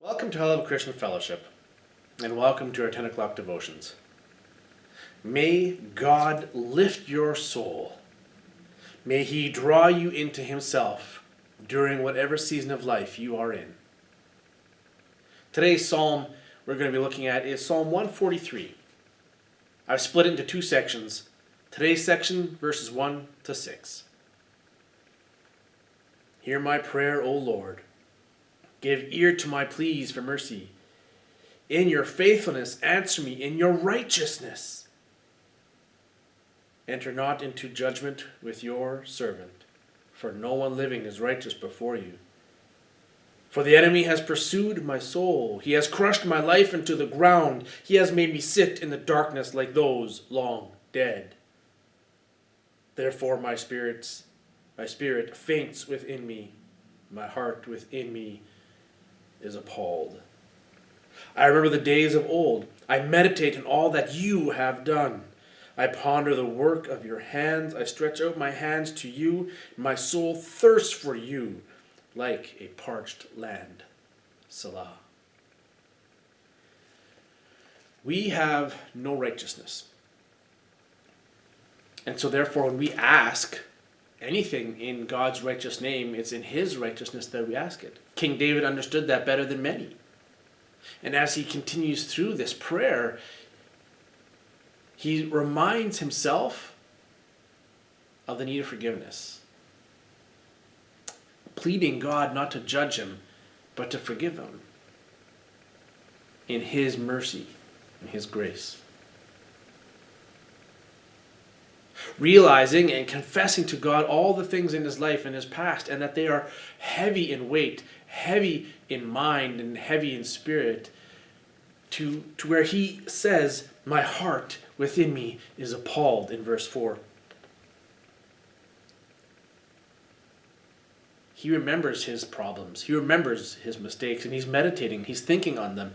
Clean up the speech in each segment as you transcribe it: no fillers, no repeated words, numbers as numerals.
Welcome to Hello Christian Fellowship, and welcome to our 10 o'clock devotions. May God lift your soul. May He draw you into Himself during whatever season of life you are in. Today's psalm we're going to be looking at is Psalm 143. I've split it into two sections. Today's section, verses 1 to 6. Hear my prayer, O Lord. Give ear to my pleas for mercy. In your faithfulness, answer me in your righteousness. Enter not into judgment with your servant, for no one living is righteous before you. For the enemy has pursued my soul. He has crushed my life into the ground. He has made me sit in the darkness like those long dead. Therefore my spirit faints within me. My heart within me is appalled. I remember the days of old. I meditate on all that you have done. I ponder the work of your hands. I stretch out my hands to you. My soul thirsts for you like a parched land. Selah. We have no righteousness. And so therefore when we ask anything in God's righteous name, it's in His righteousness that we ask it. King David understood that better than many. And as he continues through this prayer, he reminds himself of the need of forgiveness, pleading God not to judge him, but to forgive him in His mercy and His grace. Realizing and confessing to God all the things in his life and his past, and that they are heavy in weight, heavy in mind, and heavy in spirit, to where he says, my heart within me is appalled in verse 4. He remembers his problems. He remembers his mistakes, and he's meditating. He's thinking on them.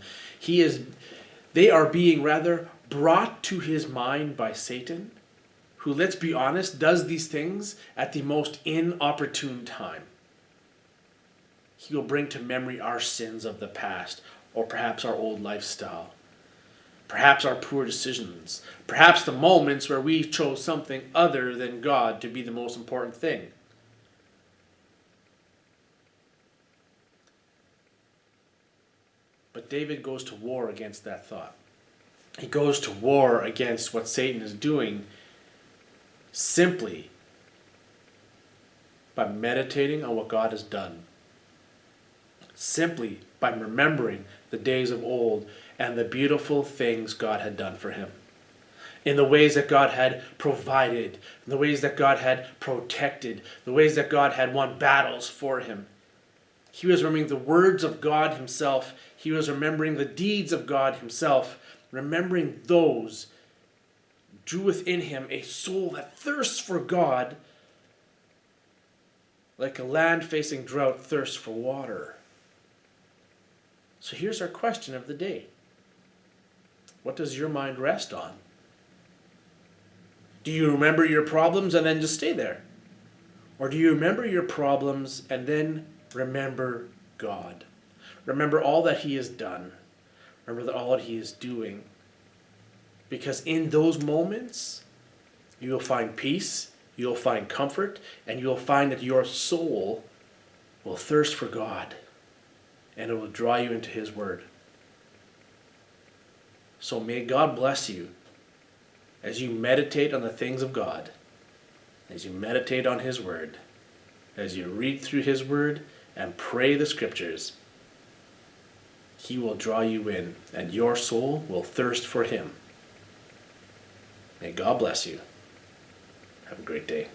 They are being rather brought to his mind by Satan, who, let's be honest, does these things at the most inopportune time. He will bring to memory our sins of the past, or perhaps our old lifestyle, perhaps our poor decisions, perhaps the moments where we chose something other than God to be the most important thing. But David goes to war against that thought. He goes to war against what Satan is doing simply by meditating on what God has done. Simply by remembering the days of old and the beautiful things God had done for him. In the ways that God had provided, in the ways that God had protected, the ways that God had won battles for him. He was remembering the words of God Himself. He was remembering the deeds of God Himself. Remembering those drew within him a soul that thirsts for God, like a land facing drought thirsts for water. So here's our question of the day. What does your mind rest on? Do you remember your problems and then just stay there? Or do you remember your problems and then remember God? Remember all that He has done. Remember all that He is doing. Because in those moments, you will find peace, you will find comfort, and you will find that your soul will thirst for God, and it will draw you into His Word. So may God bless you as you meditate on the things of God, as you meditate on His Word, as you read through His Word and pray the Scriptures. He will draw you in, and your soul will thirst for Him. May God bless you. Have a great day.